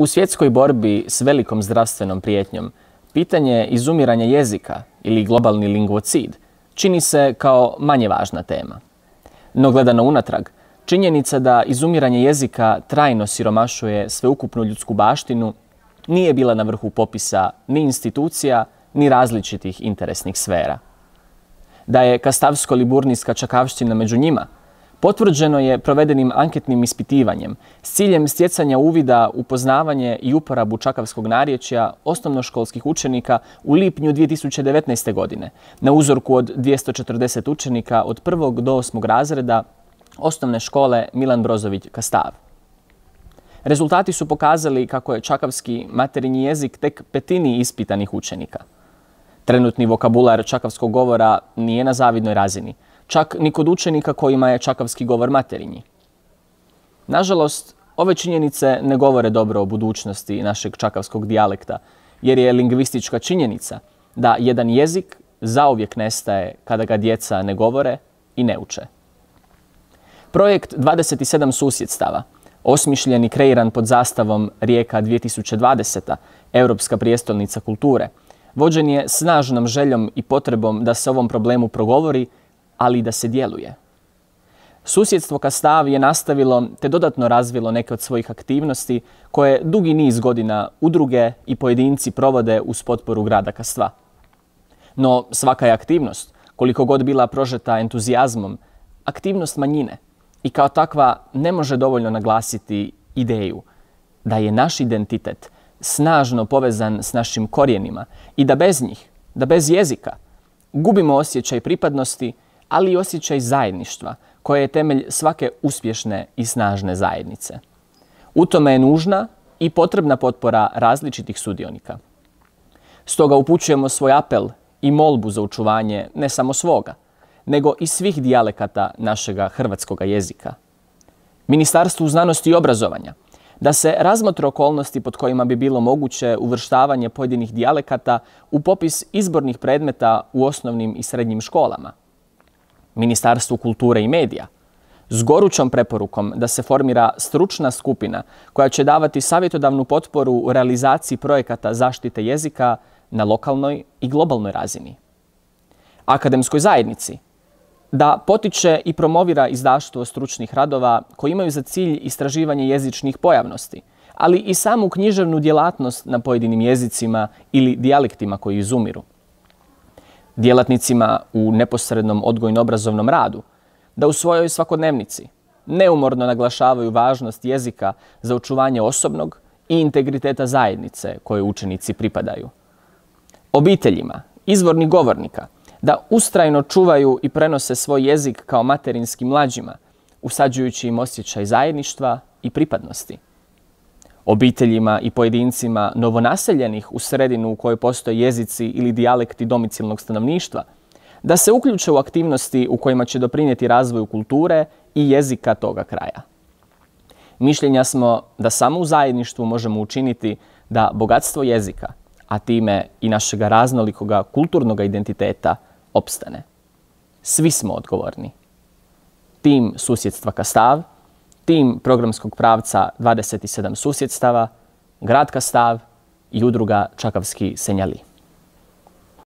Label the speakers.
Speaker 1: U svjetskoj borbi s velikom zdravstvenom prijetnjom, pitanje izumiranja jezika ili globalni lingvocid čini se kao manje važna tema. No gledano unatrag, činjenica da izumiranje jezika trajno siromašuje sveukupnu ljudsku baštinu nije bila na vrhu popisa ni institucija, ni različitih interesnih sfera. Da je kastavsko-liburnijska čakavština među njima, potvrđeno je provedenim anketnim ispitivanjem s ciljem stjecanja uvida u poznavanje i uporabu čakavskog narječja osnovnoškolskih učenika u lipnju 2019. godine na uzorku od 240 učenika od 1. do 8. razreda osnovne škole Milan Brozović Kastav. Rezultati su pokazali kako je čakavski materinji jezik tek petini ispitanih učenika. Trenutni vokabular čakavskog govora nije na zavidnoj razini, čak ni kod učenika kojima je čakavski govor materinji. Nažalost, ove činjenice ne govore dobro o budućnosti našeg čakavskog dijalekta, jer je lingvistička činjenica da jedan jezik zauvijek nestaje kada ga djeca ne govore i ne uče. Projekt 27 susjedstava, osmišljen i kreiran pod zastavom Rijeka 2020. Europska prijestolnica kulture, vođen je snažnom željom i potrebom da se ovom problemu progovori, ali i da se djeluje. Susjedstvo Kastav je nastavilo te dodatno razvilo neke od svojih aktivnosti koje dugi niz godina udruge i pojedinci provode uz potporu grada Kastva. No svaka je aktivnost, koliko god bila prožeta entuzijazmom, aktivnost manjine i kao takva ne može dovoljno naglasiti ideju da je naš identitet snažno povezan s našim korijenima i da bez njih, da bez jezika, gubimo osjećaj pripadnosti, ali i osjećaj zajedništva, koje je temelj svake uspješne i snažne zajednice. U tome je nužna i potrebna potpora različitih sudionika. Stoga upućujemo svoj apel i molbu za očuvanje ne samo svoga, nego i svih dijalekata našega hrvatskoga jezika. Ministarstvu znanosti i obrazovanja da se razmotre okolnosti pod kojima bi bilo moguće uvrštavanje pojedinih dijalekata u popis izbornih predmeta u osnovnim i srednjim školama. Ministarstvu kulture i medija s gorućom preporukom da se formira stručna skupina koja će davati savjetodavnu potporu u realizaciji projekata zaštite jezika na lokalnoj i globalnoj razini. Akademskoj zajednici da potiče i promovira izdaštvo stručnih radova koji imaju za cilj istraživanje jezičnih pojavnosti, ali i samu književnu djelatnost na pojedinim jezicima ili dijalektima koji izumiru. Djelatnicima u neposrednom odgojno-obrazovnom radu da u svojoj svakodnevnici neumorno naglašavaju važnost jezika za očuvanje osobnog i integriteta zajednice kojoj učenici pripadaju. Obiteljima izvornih govornika da ustrajno čuvaju i prenose svoj jezik kao materinski mlađima, usađujući im osjećaj zajedništva i pripadnosti. Obiteljima i pojedincima novonaseljenih u sredinu u kojoj postoje jezici ili dijalekti domicilnog stanovništva, da se uključe u aktivnosti u kojima će doprinijeti razvoju kulture i jezika toga kraja. Mišljenja smo da samo u zajedništvu možemo učiniti da bogatstvo jezika, a time i našega raznolikoga kulturnog identiteta, opstane. Svi smo odgovorni. Tim susjedstva Kastav, tim programskog pravca 27 susjedstava, grad Kastav i udruga Čakavski Senjali.